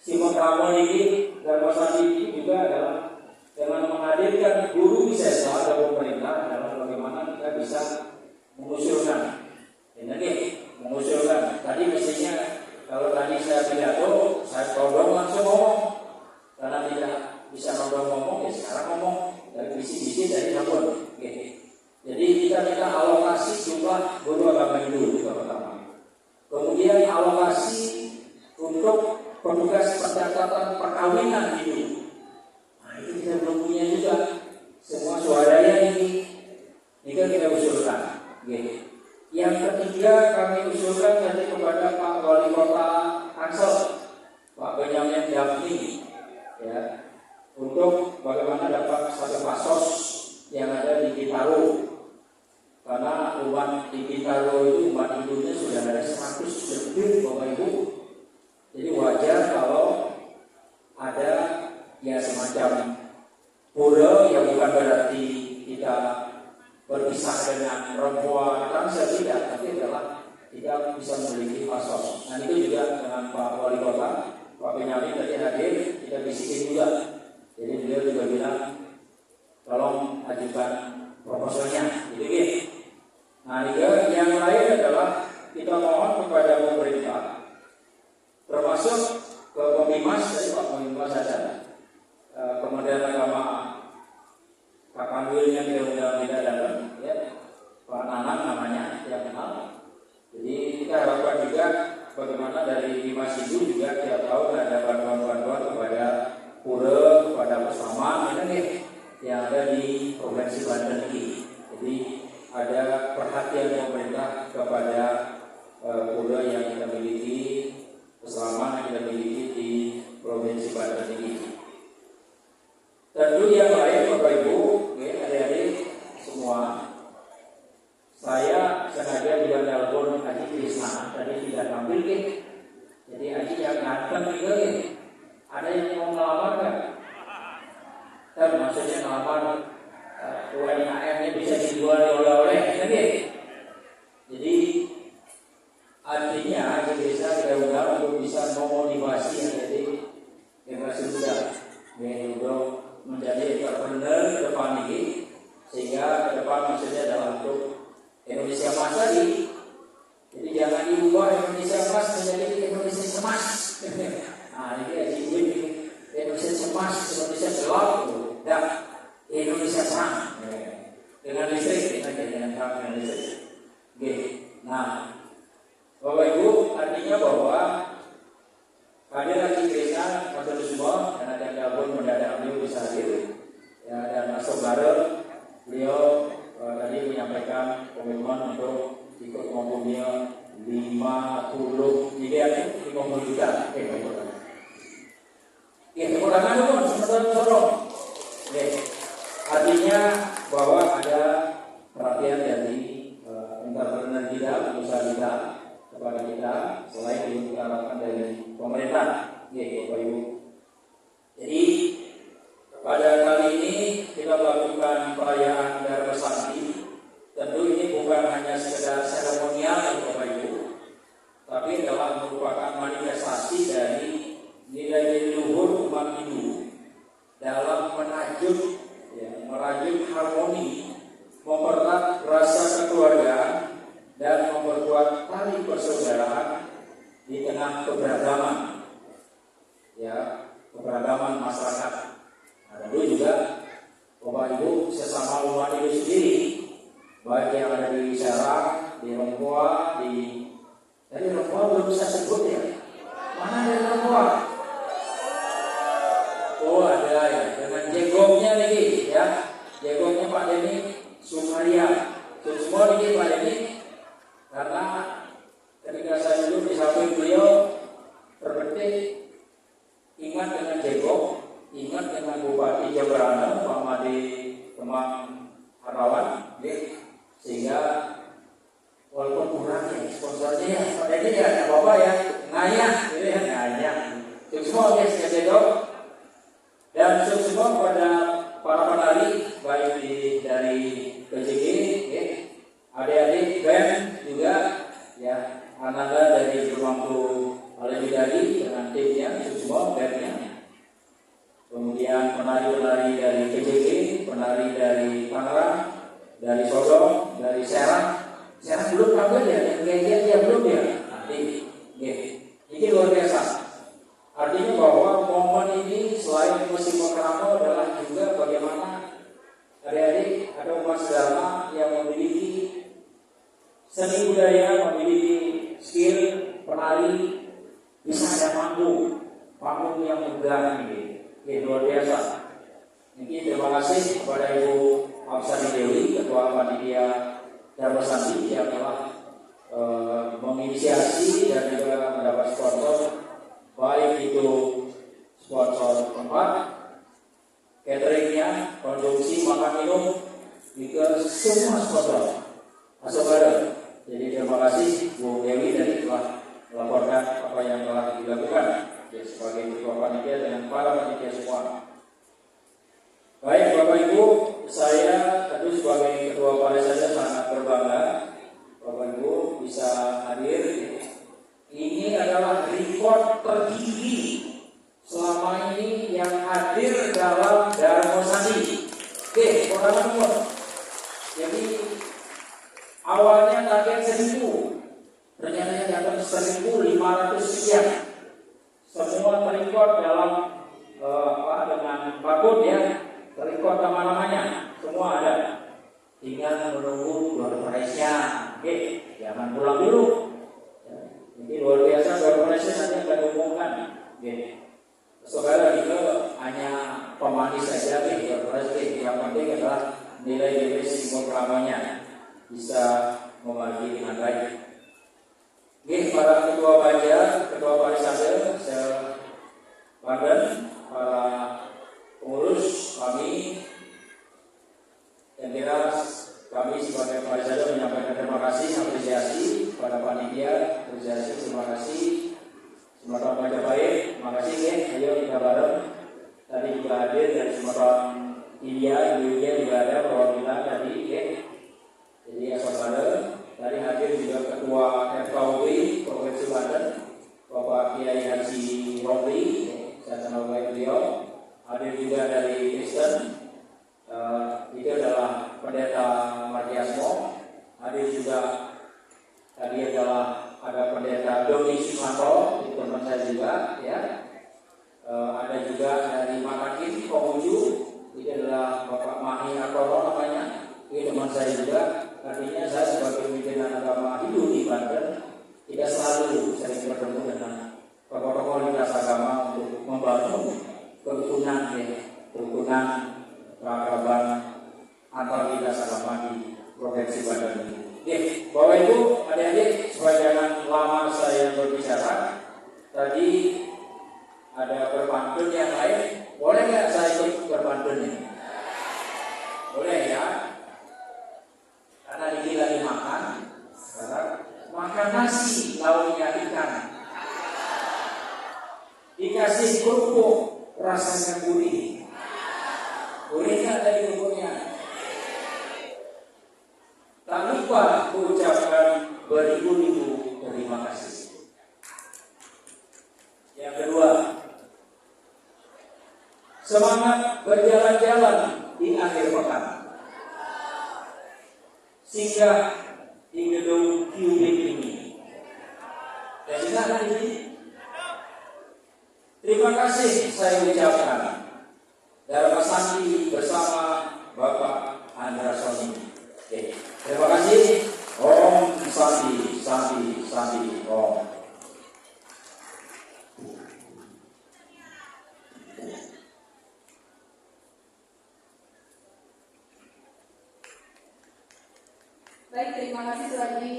Simon Ramon ini Darmasadi ini juga adalah dengan menghadirkan guru wisata atau pemerintah dalam bagaimana kita bisa mengusulkan. Mengusulkan. Tadi mestinya kalau tadi saya pidato, saya todong langsung ngomong. Karena tidak bisa ngomong ya sekarang ngomong dari visi-visi dari Cirebon. Jadi kita alokasi jumlah guru agama Hindu itu pertama. Kemudian alokasi untuk petugas pencatatan perkawinan Hindu. Nah itu kita belum punya juga. Semua swadaya ini kan kita usulkan. Yang ketiga kami usulkan nanti kepada Pak Wali Kota Tangsel, Pak Benyamin Daphni, ya, untuk bagaimana dapat satu pasos yang ada di Bintaro. Karena umat di Bintaro itu umat Hindunya sudah ada 100 lebih Bapak Ibu. Jadi wajar kalau ada ya semacam pura yang bukan berarti kita berpisah dengan perempuan Tangsel tidak, tapi adalah kita bisa memiliki pasos. Nah itu juga dengan Pak Wali Kota, Pak Benyamin tadi hadir, kita bisikin juga. Jadi beliau juga bilang, tolong ajukan proposalnya, gitu ya. Nah yang lain adalah kita mohon kepada pemerintah, termasuk ke Pemimas, dari Pak Pemimas ada, Kementerian Agama, Pak Kanwilnya tidak datang, ya, Pak Nanang namanya yang kenal. Jadi kita harapkan juga bagaimana dari Dimas itu juga tiap tahun ada bantuan-bantuan kepada pura, kepada Pasaman, yang ada di Provinsi Banten ini. Jadi ada perhatian pemerintah kepada pura yang kita miliki, Pasaman yang kita miliki di Provinsi Banten ini. Tentu yang lain Bapak Ibu, adik-adik semua, saya sengaja juga telepon Haji Krisna, tadi tidak tampil jadi Haji yang ganteng juga ada yang mau melamar kan? Dan maksudnya melamar UMKM-nya bisa dijual oleh-oleh kan? Jadi artinya Haji Krisna kita undang untuk bisa memotivasi jadi generasi muda untuk menjadi entrepreneur ke depan ini, sehingga ke depan maksudnya adalah untuk Indonesia emas tadi. Jadi jangan diubah Indonesia emas menjadi Indonesia cemas. Nah ini Indonesia cemas, Indonesia gelap, dan Indonesia terang dengan listrik, dengan terang dengan listrik. Nah, Bapak Ibu, artinya bahwa hadir Haji Krisna Matur semua karena ada pun mendadak beliau bisa hadir, ya, dan masuk bareng beliau tadi menyampaikan komitmen untuk ikut ngomongnya 50 juta. Tepuk tangan dulu, sebentar tolong. Artinya bahwa ada perhatian dari entrepreneur kita, pengusaha kita kepada kita, selain itu kita harapkan dari pemerintah, Bapak Ibu. Jadi pada kali ini kita melakukan perayaan Dharma Sakti. Tentu ini bukan hanya sekedar seremonial Bapak Ibu, tapi adalah merupakan manifestasi dari nilai-nilai luhur umat Hindu dalam merajut harmoni, mempererat rasa kekeluargaan, dan memperkuat tali persaudaraan di tengah keberagaman, ya, keberagaman masyarakat. Nah, tentu juga Bapak Ibu sesama umat Hindu sendiri, baik yang ada di Serang, di Ronggoa, dari Ronggoa belum bisa sebut ya. Mana dari Ronggoa? Oh ada ya, dengan jegongnya nih ya, jegongnya Pak Denny Sumaria. Semua nih Pak Denny, karena ketika saya duduk di samping beliau terbetik, ingat dengan jegong, ingat dengan Bupati Jemberana Pak Made Kemang Harawan, sehingga walaupun kurang ya sponsornya ya, Pak Denny ya, Bapak ya, ngayah, gitu ya, ngayah. Semua guys, ya jegong. Dan semua kepada para penari baik dari PJG, adik-adik band juga, ya, Ananda dari Pemangku Alebidari dengan timnya itu semua bandnya. Kemudian penari-penari dari PJJ, penari dari Tangerang, dari Solo, dari Serang belum tampil ya, yang belum ya. Nanti, ini luar biasa. Artinya bahwa momen ini selain musik Pokramo adalah juga bagaimana adik-adik atau umat sedama yang memiliki seni budaya, memiliki skill penari bisa ada panggung yang megah ini, luar biasa. Ini terima kasih kepada Ibu Absani Dewi, Ketua Panitia Dharma Santi yang telah menginisiasi dan juga mendapat sponsor, baik itu sponsor tempat, cateringnya, konsumsi, makan minum, juga semua sponsor masuk bareng. Jadi terima kasih Bu Dewi dari telah melaporkan apa yang telah dilakukan sebagai ketua panitia dengan para panitia semua. Baik Bapak Ibu, saya tentu sebagai ketua panitia sangat berbangga Bapak Ibu bisa hadir. Ini adalah rekor tertinggi selama ini yang hadir dalam Dharma Santi. Oke, orang nomor. Jadi awalnya target 1.000, ternyata dapat 1.500 sekian. Semua terikot dalam dengan barcode ya, terikot nama-namanya, semua ada. Tinggal menunggu door prize-nya. Oke, jangan pulang dulu. Ini luar biasa, door prize nanti akan diumumkan. Oke. Saudara itu hanya pemanis saja nih, door prize. Yang penting adalah nilai-nilai simbol pramanya bisa membagi dengan baik. Oke, para ketua panja, ketua parisade, Banten, para pengurus kami, yang kira kami sebagai parisade menyampaikan terima kasih, apresiasi pada panitia, apresiasi, terima kasih, Sumatera Panja baik, terima kasih ya, ayo kita bareng. Tadi juga hadir dari Sumatera India, Indonesia juga ada perwakilan tadi ya. Jadi asal bareng. Tadi hadir juga Ketua FKUB Provinsi Banten, Bapak Kiai Haji Romli, saya kenal baik beliau. Hadir juga dari Kristen, itu adalah Pendeta Martiasmo. Hadir juga tadi adalah ada Pendeta Doni Sumanto, itu teman saya juga, ya. Ada juga dari Makakin Konghuju, itu adalah Bapak Mahi Atoro namanya, itu teman saya juga. Artinya saya sebagai pimpinan agama Hindu di Banten tidak selalu sering bertemu dengan tokoh-tokoh lintas agama untuk membangun kerukunan kekeragaman antar lintas agama di Provinsi Banten ini. Oke, Bapak Ibu, adik-adik, supaya jangan lama saya berbicara, tadi ada berpantun yang lain, boleh nggak saya ikut berpantunnya? Boleh ya? Karena ini lagi makan, makan nasi, lauknya ikan, dikasih kerupuk, rasanya gurih. Gurihnya dari kerupuknya. Tak lupa mengucapkan beribu-ribu terima kasih. Yang kedua, semangat berjalan-jalan di akhir pekan. Singgah di gedung QB ini. Dan silakan di sini. Terima kasih saya ucapkan Dharma Santi bersama Bapak Andra Soni. Oke, terima kasih. Om Santi, Santi, Santi, Om. Baik, terima kasih Suradi